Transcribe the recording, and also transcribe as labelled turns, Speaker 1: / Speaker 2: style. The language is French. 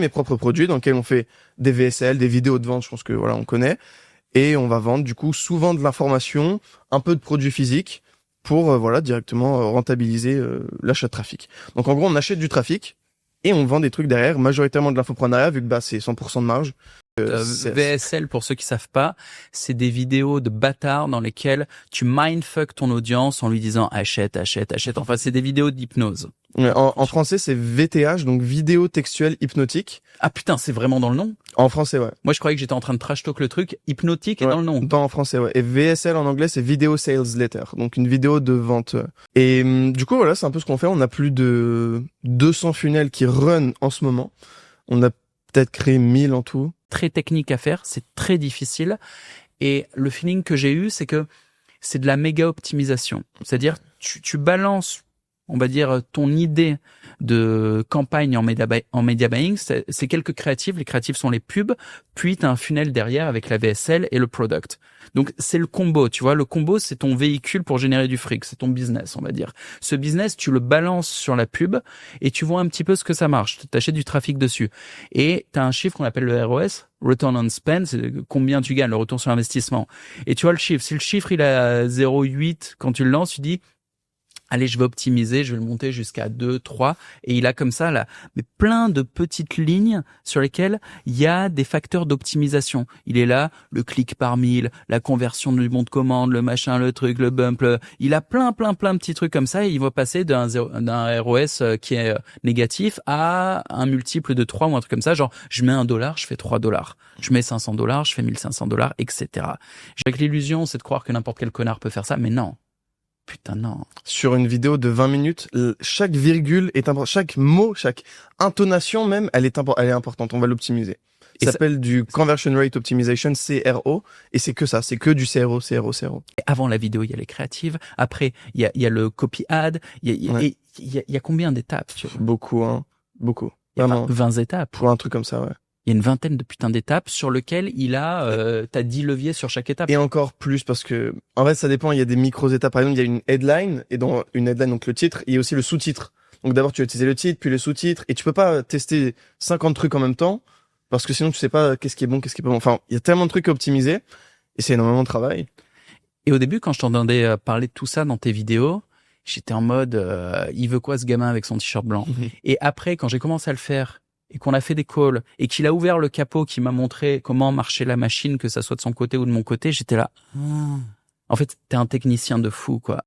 Speaker 1: mes propres produits dans lesquels on fait des VSL, des vidéos de vente, je pense que voilà, on connaît. Et on va vendre du coup souvent de l'information, un peu de produits physiques pour voilà directement rentabiliser l'achat de trafic. Donc en gros, on achète du trafic et on vend des trucs derrière, majoritairement de l'infoprenariat vu que c'est 100% de marge.
Speaker 2: VSL, pour ceux qui savent pas, c'est des vidéos de bâtards dans lesquelles tu mindfuck ton audience en lui disant achète. Enfin, c'est des vidéos d'hypnose.
Speaker 1: En français, c'est VTH, donc vidéo textuelle hypnotique.
Speaker 2: Ah putain, c'est vraiment dans le nom?
Speaker 1: En français, ouais.
Speaker 2: Moi, je croyais que j'étais en train de trash talk le truc. Hypnotique est dans le nom.
Speaker 1: En français, ouais. Et VSL en anglais, c'est Video Sales Letter, donc une vidéo de vente. Et du coup, voilà, c'est un peu ce qu'on fait. On a plus de 200 funnels qui run en ce moment. On a peut-être créé 1000 en tout.
Speaker 2: Très technique à faire, c'est très difficile. Et le feeling que j'ai eu, c'est que c'est de la méga optimisation. C'est-à-dire, tu balances, on va dire, ton idée de campagne en media buying, c'est quelques créatifs. Les créatifs sont les pubs, puis tu as un funnel derrière avec la VSL et le product. Donc, c'est le combo, tu vois. Le combo, c'est ton véhicule pour générer du fric. C'est ton business, on va dire. Ce business, tu le balances sur la pub et tu vois un petit peu ce que ça marche. Tu achètes du trafic dessus. Et tu as un chiffre qu'on appelle le ROS, Return on Spend, c'est combien tu gagnes, le retour sur investissement. Et tu vois le chiffre. Si le chiffre, il est à 0,8 quand tu le lances, tu dis, allez, je vais optimiser, je vais le monter jusqu'à 2, 3. Et il a comme ça, là, mais plein de petites lignes sur lesquelles il y a des facteurs d'optimisation. Il est là, le clic par 1000, la conversion du bon de commande, le machin, le truc, le bump. Il a plein de petits trucs comme ça et il va passer d'un ROS qui est négatif à un multiple de 3 ou un truc comme ça. Genre, je mets $1, je fais $3. Je mets $500, je fais $1500, etc. J'ai que l'illusion, c'est de croire que n'importe quel connard peut faire ça, mais non. Putain, non.
Speaker 1: Sur une vidéo de 20 minutes, chaque virgule est importante, chaque mot, chaque intonation même, elle est importante. On va l'optimiser. Ça s'appelle du Conversion Rate Optimization, CRO, et c'est que ça, c'est que du CRO.
Speaker 2: Et avant la vidéo, il y a les créatives. Après, il y a le copy ad. Il y a combien d'étapes?
Speaker 1: Beaucoup, hein. Beaucoup.
Speaker 2: Il y a 20 étapes.
Speaker 1: Pour un truc comme ça, ouais.
Speaker 2: Il y a une vingtaine de putains d'étapes sur lesquelles il a, t'as 10 leviers sur chaque étape.
Speaker 1: Et encore plus parce que, en fait, ça dépend. Il y a des micro-étapes. Par exemple, il y a une headline, et dans une headline, donc le titre, il y a aussi le sous-titre. Donc d'abord, tu vas utiliser le titre, puis le sous-titre, et tu peux pas tester 50 trucs en même temps, parce que sinon, tu sais pas qu'est-ce qui est bon, qu'est-ce qui est pas bon. Enfin, il y a tellement de trucs à optimiser, et c'est énormément de travail.
Speaker 2: Et au début, quand je t'entendais parler de tout ça dans tes vidéos, j'étais en mode, il veut quoi ce gamin avec son t-shirt blanc? Et après, quand j'ai commencé à le faire, et qu'on a fait des calls, et qu'il a ouvert le capot, qui m'a montré comment marchait la machine, que ça soit de son côté ou de mon côté, j'étais là. En fait, t'es un technicien de fou, quoi.